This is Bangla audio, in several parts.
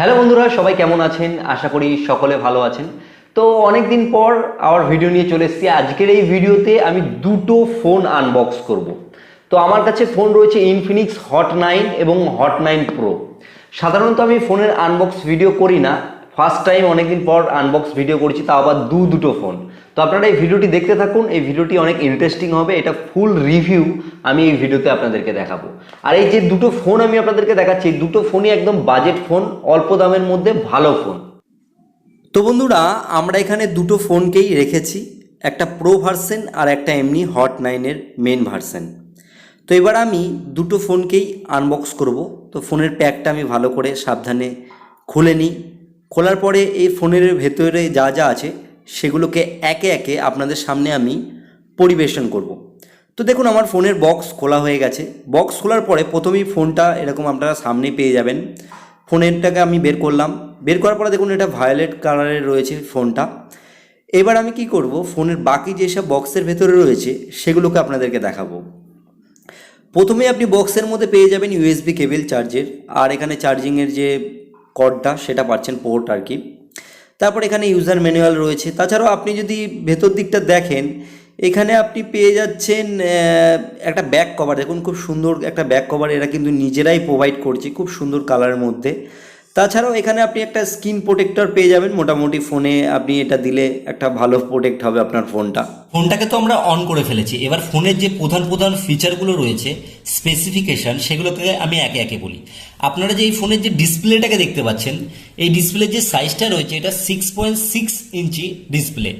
হ্যালো বন্ধুরা, সবাই কেমন আছেন? আশা করি সকলে ভালো আছেন। তো অনেক দিন পর আবার ভিডিও নিয়ে চলে এসেছি। আজকের এই ভিডিওতে আমি দুটো ফোন আনবক্স করব। তো আমার কাছে ফোন রয়েছে ইনফিনিক্স হট 9 এবং হট 9 প্রো। সাধারণত আমি ফোনের আনবক্স ভিডিও করি না, ফার্স্ট টাইম অনেকদিন পর আনবক্স ভিডিও করছি, তাও আবার দুটো ফোন। তো আপনারা এই ভিডিওটি দেখতে থাকুন, এই ভিডিওটি অনেক ইন্টারেস্টিং হবে। এটা ফুল রিভিউ আমি এই ভিডিওতে আপনাদেরকে দেখাবো। আর এই যে দুটো ফোন আমি আপনাদেরকে দেখাচ্ছি, এই দুটো ফোনই একদম বাজেট ফোন, অল্প দামের মধ্যে ভালো ফোন। তো বন্ধুরা, আমরা এখানে দুটো ফোনকেই রেখেছি, একটা প্রো ভার্সন আর একটা এমনি হট 9-এর মেন ভার্সন। তো এবার আমি দুটো ফোনকেই আনবক্স করব। তো ফোনের প্যাকটা আমি ভালো করে সাবধানে খুলে নিই। খোলার পরে এই ফোনের ভেতরে যা যা আছে সেগুলোকে একে একে আপনাদের সামনে আমি পরিবেশন করব। তো দেখুন, আমার ফোনের বক্স খোলা হয়ে গেছে। বক্স খোলার পরে প্রথমেই ফোনটা এরকম আপনারা সামনে পেয়ে যাবেন। ফোনেরটাকে আমি বের করলাম। বের করার পরে দেখুন, এটা ভায়োলেট কালারের রয়েছে ফোনটা। এবার আমি কি করব, ফোনের বাকি যেসব বক্সের ভেতরে রয়েছে সেগুলোকে আপনাদেরকে দেখাবো। প্রথমে আপনি বক্সের মধ্যে পেয়ে যাবেন ইউএসবি কেবল চার্জের, আর এখানে চার্জিংয়ের যে কর্ডটা সেটা পাচ্ছেন, পোর্ট আর কি। তারপর এখানে ইউজার ম্যানুয়াল রয়েছে। তাছাড়াও আপনি যদি ভেতর দিকটা দেখেন, এখানে আপনি পেয়ে যাচ্ছেন একটা ব্যাক কভার। দেখুন, খুব সুন্দর একটা ব্যাক কভার, এরা কিন্তু নিজেরাই প্রোভাইড করছে, খুব সুন্দর কালারের মধ্যে। তাছাড়াও এখানে আপনি একটা স্ক্রিন প্রোটেক্টর পেয়ে যাবেন। মোটামুটি ফোনে আপনি এটা দিলে একটা ভালো প্রোটেক্ট হবে আপনার ফোনটাকে তো আমরা অন করে ফেলেছি। এবার ফোনের যে প্রধান প্রধান ফিচারগুলো রয়েছে, স্পেসিফিকেশান, সেগুলোকে আমি একে একে বলি। আপনারা যে এই ফোনের যে ডিসপ্লেটাকে দেখতে পাচ্ছেন, এই ডিসপ্লের যে সাইজটা রয়েছে, এটা 6.6 ইঞ্চি ডিসপ্লে,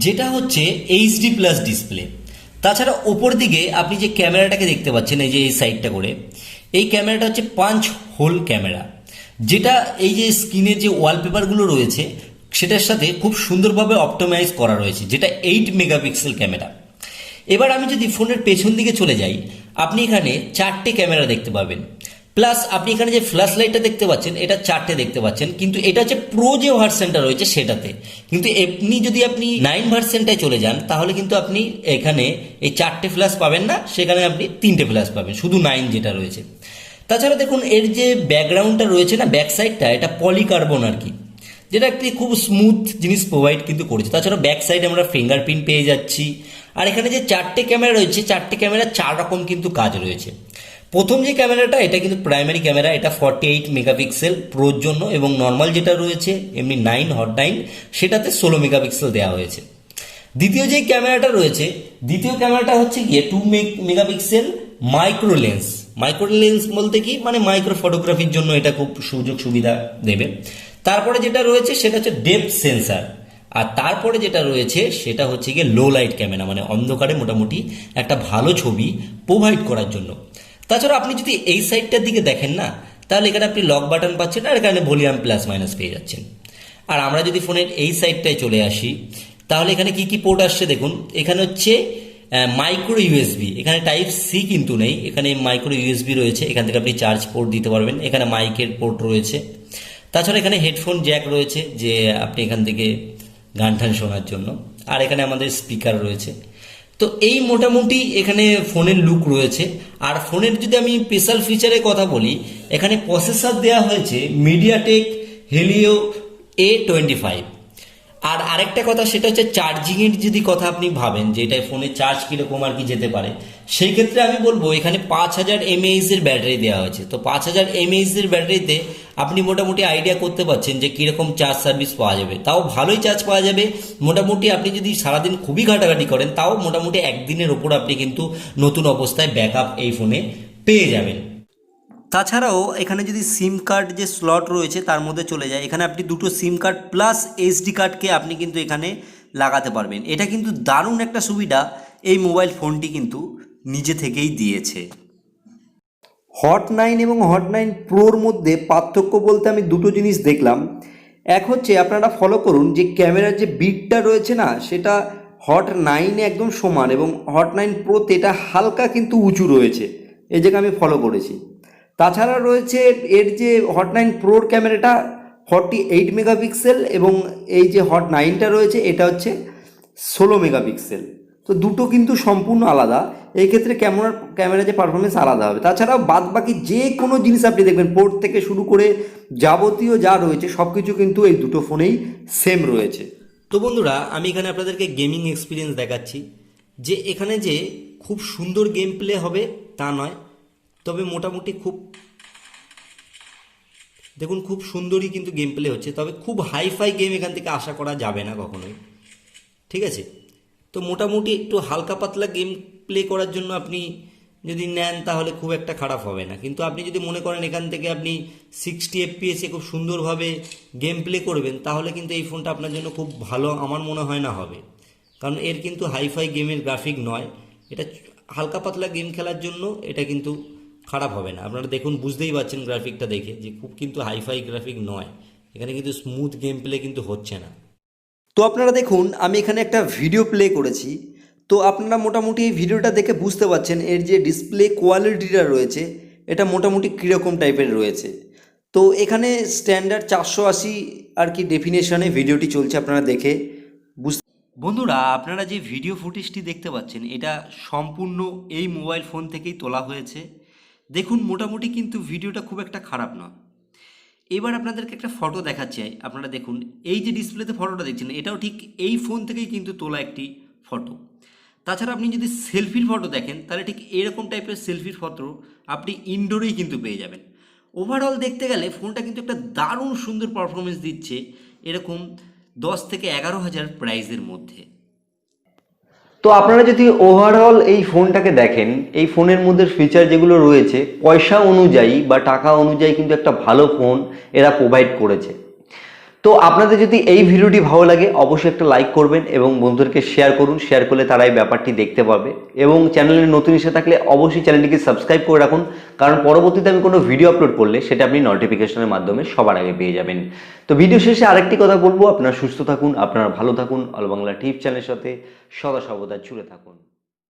যেটা হচ্ছে এইচডি প্লাস ডিসপ্লে। তাছাড়া ওপর দিকে আপনি যে ক্যামেরাটাকে দেখতে পাচ্ছেন, এই যে এই সাইডটা করে, এই ক্যামেরাটা হচ্ছে 5 হোল ক্যামেরা, যেটা এই যে স্ক্রিনের যে ওয়ালপেপারগুলো রয়েছে সেটার সাথে খুব সুন্দরভাবে অপটিমাইজ করা রয়েছে, যেটা 8 মেগাপিক্সেল ক্যামেরা। এবার আমি যদি ফোনের পেছন দিকে চলে যাই, আপনি এখানে 4টে ক্যামেরা দেখতে পাবেন। প্লাস আপনি এখানে যে ফ্ল্যাশ লাইটটা দেখতে পাচ্ছেন, এটা 4টে দেখতে পাচ্ছেন, কিন্তু এটা হচ্ছে প্রো যে ভার্সনটা রয়েছে সেটাতে। কিন্তু এমনি যদি আপনি 9 ভার্সনটায় চলে যান, তাহলে কিন্তু আপনি এখানে এই 4টে ফ্ল্যাশ পাবেন না, সেখানে আপনি 3টে ফ্ল্যাশ পাবেন, শুধু 9 যেটা রয়েছে। তাছাড়া দেখুন, এর যে ব্যাকগ্রাউন্ডটা রয়েছে না, ব্যাক সাইডটা, এটা পলিকার্বন আর কি, যেটা একটি খুব স্মুথ জিনিস প্রোভাইড কিন্তু করেছে। তাছাড়া ব্যাক সাইডে আমরা ফিঙ্গারপ্রিন্ট পেয়ে যাচ্ছি। আর এখানে যে 4টে ক্যামেরা রয়েছে, 4টে ক্যামেরা 4 রকম কিন্তু কাজ রয়েছে। প্রথম যে ক্যামেরাটা, এটা কিন্তু প্রাইমারি ক্যামেরা, এটা 48 মেগাপিক্সেল প্রোর জন্য, এবং নর্মাল যেটা রয়েছে এমনি হট 9 সেটাতে 16 মেগাপিক্সেল দেওয়া হয়েছে। দ্বিতীয় যে ক্যামেরাটা রয়েছে, দ্বিতীয় ক্যামেরাটা হচ্ছে গিয়ে 2 megapixel micro lens. Micro lens বলতে কি, মানে মাইক্রো ফটোগ্রাফির জন্য এটা খুব সুযোগ সুবিধা দেবে। তারপরে যেটা রয়েছে সেটা হচ্ছে ডেপথ সেন্সার। আর তারপরে যেটা রয়েছে সেটা হচ্ছে গিয়ে লো লাইট ক্যামেরা, মানে অন্ধকারে মোটামুটি একটা ভালো ছবি প্রোভাইড করার জন্য। তাছাড়া আপনি যদি এই সাইডটার দিকে দেখেন না, তাহলে এখানে আপনি লক বাটন পাচ্ছেন, আর এখানে ভলিউম প্লাস মাইনাস পেয়ে যাচ্ছেন। আর আমরা যদি ফোনের এই সাইডটায় চলে আসি, তাহলে এখানে কি কি পোর্ট আসছে দেখুন। এখানে হচ্ছে মাইক্রো ইউএসবি, এখানে টাইপ সি কিন্তু নেই, এখানে মাইক্রো ইউএসবি রয়েছে, এখান থেকে আপনি চার্জ পোর্ট দিতে পারবেন। এখানে মাইকের পোর্ট রয়েছে। তাছাড়া এখানে হেডফোন জ্যাক রয়েছে, যে আপনি এখান থেকে গান টান শোনার জন্য। আর এখানে আমাদের স্পিকার রয়েছে। তো এই মোটামুটি এখানে ফোনের লুক রয়েছে। আর ফোনের যদি আমি স্পেশাল ফিচারের কথা বলি, এখানে প্রসেসর দেওয়া হয়েছে মিডিয়াটেক হেলিও A25। আর আরেকটা কথা, সেটা হচ্ছে চার্জিংয়ের যদি কথা আপনি ভাবেন যে এটা ফোনে চার্জ কীরকম আর কি যেতে পারে, সেই ক্ষেত্রে আমি বলবো এখানে 5000 mAh এর ব্যাটারি দেওয়া হয়েছে। তো 5000 mAh এর ব্যাটারিতে আপনি মোটামুটি আইডিয়া করতে পারছেন যে কীরকম চার্জ সার্ভিস পাওয়া যাবে। তাও ভালোই চার্জ পাওয়া যাবে। মোটামুটি আপনি যদি সারাদিন খুবই ঘাটাঘাটি করেন, তাও মোটামুটি একদিনের ওপর আপনি কিন্তু নতুন অবস্থায় ব্যাকআপ এই ফোনে পেয়ে যাবেন। তাছাড়াও এখানে যদি সিম কার্ড যে স্লট রয়েছে তার মধ্যে চলে যায়, এখানে আপনি দুটো সিম কার্ড প্লাস এইচডি কার্ডকে আপনি কিন্তু এখানে লাগাতে পারবেন। এটা কিন্তু দারুণ একটা সুবিধা এই মোবাইল ফোনটি কিন্তু নিজে থেকেই দিয়েছে। হট 9 এবং হট 9 প্রোর মধ্যে পার্থক্য বলতে আমি দুটো জিনিস দেখলাম। এক হচ্ছে, আপনারা ফলো করুন যে ক্যামেরার যে বিটটা রয়েছে না, সেটা হট 9-এ একদম সমান, এবং হট 9 প্রোতে এটা হালকা কিন্তু উঁচু রয়েছে, এই জায়গায় আমি ফলো করেছি। তাছাড়া রয়েছে এর যে হট 9 প্রোর ক্যামেরাটা 48 মেগাপিক্সেল, এবং এই যে হট 9টা রয়েছে এটা হচ্ছে 16 মেগাপিক্সেল। তো দুটো কিন্তু সম্পূর্ণ আলাদা। এই ক্ষেত্রে ক্যামেরা যে পারফরমেন্স আলাদা হবে। তাছাড়াও বাদ বাকি যে কোনো জিনিস আপনি দেখবেন, পোর্ট থেকে শুরু করে যাবতীয় যা রয়েছে সব কিছু কিন্তু এই দুটো ফোনেই সেম রয়েছে। তো বন্ধুরা, আমি এখানে আপনাদেরকে গেমিং এক্সপিরিয়েন্স দেখাচ্ছি। যে এখানে যে খুব সুন্দর গেম প্লে হবে তা নয়, তবে মোটামুটি দেখুন খুব সুন্দরই কিন্তু গেম প্লে হচ্ছে, তবে খুব হাইফাই গেম এখান থেকে আশা করা যাবে না কখনোই। ঠিক আছে, তো মোটামুটি একটু হালকা পাতলা গেম প্লে করার জন্য আপনি যদি নেন তাহলে খুব একটা খারাপ হবে না। কিন্তু আপনি যদি মনে করেন এখান থেকে আপনি 60 FPS খুব সুন্দরভাবে গেম প্লে করবেন, তাহলে কিন্তু এই ফোনটা আপনার জন্য খুব ভালো আমার মনে হয় না হবে। কারণ এর কিন্তু হাইফাই গেমের গ্রাফিক নয়, এটা হালকা পাতলা গেম খেলার জন্য এটা কিন্তু খারাপ হবে না। আপনারা দেখুন, বুঝতেই পারছেন গ্রাফিকটা দেখে যে খুব কিন্তু হাইফাই গ্রাফিক নয়, এখানে কিন্তু স্মুথ গেম প্লে কিন্তু হচ্ছে না। তো আপনারা দেখুন, আমি এখানে একটা ভিডিও প্লে করেছি। তো আপনারা মোটামুটি এই ভিডিওটা দেখে বুঝতে পারছেন এর যে ডিসপ্লে কোয়ালিটিটা রয়েছে এটা মোটামুটি কীরকম টাইপের রয়েছে। তো এখানে স্ট্যান্ডার্ড 480 আর কি ডেফিনেশনে ভিডিওটি চলছে, আপনারা দেখে বুঝতে। বন্ধুরা, আপনারা যে ভিডিও ফুটেজটি দেখতে পাচ্ছেন এটা সম্পূর্ণ এই মোবাইল ফোন থেকেই তোলা হয়েছে। দেখুন মোটামুটি কিন্তু ভিডিওটা খুব একটা খারাপ নয়। এবার আপনাদেরকে একটা ফটো দেখাচ্ছি, আপনারা দেখুন এই যে ডিসপ্লেতে ফটোটা দেখছেন এটাও ঠিক এই ফোন থেকেই কিন্তু তোলা একটি ফটো। তাছাড়া আপনি যদি সেলফির ফটো দেখেন তাহলে ঠিক এরকম টাইপের সেলফির ফটো আপনি ইনডোরেই কিন্তু পেয়ে যাবেন। ওভারঅল দেখতে গেলে ফোনটা কিন্তু একটা দারুণ সুন্দর পারফরমেন্স দিচ্ছে, এরকম 10 থেকে 11 হাজার প্রাইসের মধ্যে। তো আপনারা যদি ওভারঅল এই ফোনটাকে দেখেন, এই ফোনের মধ্যে ফিচার যেগুলো রয়েছে পয়সা অনুযায়ী বা টাকা অনুযায়ী কিন্তু একটা ভালো ফোন এরা প্রোভাইড করেছে। তো আপনাদের যদি এই ভিডিওটি ভালো লাগে অবশ্যই একটা লাইক করবেন এবং বন্ধুদেরকে শেয়ার করুন, শেয়ার করলে তারা এই ব্যাপারটি দেখতে পাবে। এবং চ্যানেলে নতুন এসে থাকলে অবশ্যই চ্যানেলটিকে সাবস্ক্রাইব করে রাখুন, কারণ পরবর্তীতে আমি কোনো ভিডিও আপলোড করলে সেটা আপনি নোটিফিকেশনের মাধ্যমে সবার আগে পেয়ে যাবেন। তো ভিডিও শেষে আরেকটি কথা বলবো, আপনারা সুস্থ থাকুন, আপনারা ভালো থাকুন, অল বাংলা টিপস চ্যানেলের সাথে সদা সর্বদা জুড়ে থাকুন।